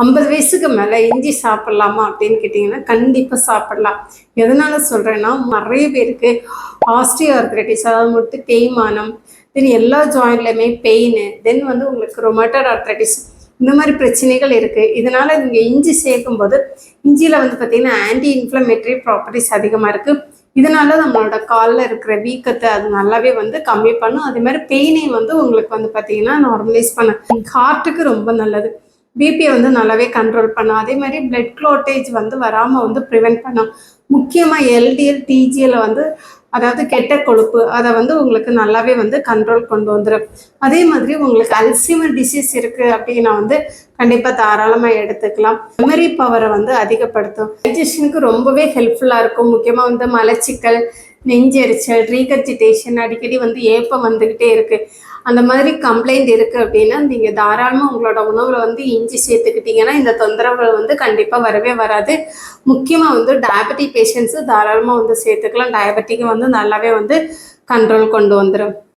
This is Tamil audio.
50 வயசுக்கு மேலே இஞ்சி சாப்பிட்லாமா அப்படின்னு கேட்டிங்கன்னா கண்டிப்பாக சாப்பிட்லாம். எதனால் சொல்கிறேன்னா நிறைய பேருக்கு ஆஸ்ட்ரியோஆர்த்ரைட்டிஸ், அதாவது முட்டு தேய்மானம், தென் எல்லா ஜாயின்ட்லையுமே பெயின், தென் வந்து உங்களுக்கு ரொமேட்டட் ஆர்த்ரைட்டிஸ், இந்த மாதிரி பிரச்சனைகள் இருக்குது. இதனால் நீங்கள் இஞ்சி சேர்க்கும்போது இஞ்சியில் வந்து பார்த்திங்கன்னா ஆன்டி இன்ஃப்ளமேட்டரி ப்ராப்பர்ட்டிஸ் அதிகமாக இருக்குது. இதனால் நம்மளோட காலில் இருக்கிற வீக்கத்தை அது நல்லாவே வந்து கம்மி பண்ணும். அதே மாதிரி பெயினையும் வந்து உங்களுக்கு வந்து பார்த்திங்கன்னா நார்மலைஸ் பண்ண ஹார்ட்டுக்கு ரொம்ப நல்லது. பிபியை வந்து நல்லாவே கண்ட்ரோல் பண்ணும். அதே மாதிரி பிளட் க்ளோட்டேஜ் வந்து வராமல் வந்து ப்ரிவெண்ட் பண்ணும். முக்கியமாக எல்டிஎல் டிஜிஎல் வந்து அதாவது கெட்ட கொழுப்பு அதை வந்து உங்களுக்கு நல்லாவே வந்து கண்ட்ரோல் கொண்டு வந்துடும். அதே மாதிரி உங்களுக்கு அல்சைமர் டிசீஸ் இருக்குது அப்படின்னா வந்து கண்டிப்பாக தாராளமாக எடுத்துக்கலாம். மெமரி பவரை வந்து அதிகப்படுத்தும். டைஜஷனுக்கு ரொம்பவே ஹெல்ப்ஃபுல்லாக இருக்கும். முக்கியமாக வந்து மலச்சிக்கல், நெஞ்செரிச்சல், ரீகர்ஜிடேஷன், அடிக்கடி வந்து ஏப்பம் வந்துக்கிட்டே இருக்குது, அந்த மாதிரி கம்ப்ளைண்ட் இருக்குது அப்படின்னா நீங்கள் தாராளமாக உங்களோட உணவில் வந்து இஞ்சி சேர்த்துக்கிட்டிங்கன்னா இந்த தொந்தரவுகள் வந்து கண்டிப்பாக வரவே வராது. முக்கியமாக வந்து டயபெட்டிக் பேஷண்ட்ஸு தாராளமாக வந்து சேர்த்துக்கலாம். டயபெட்டிக்கை வந்து நல்லாவே வந்து கண்ட்ரோல் கொண்டு வந்துடும்.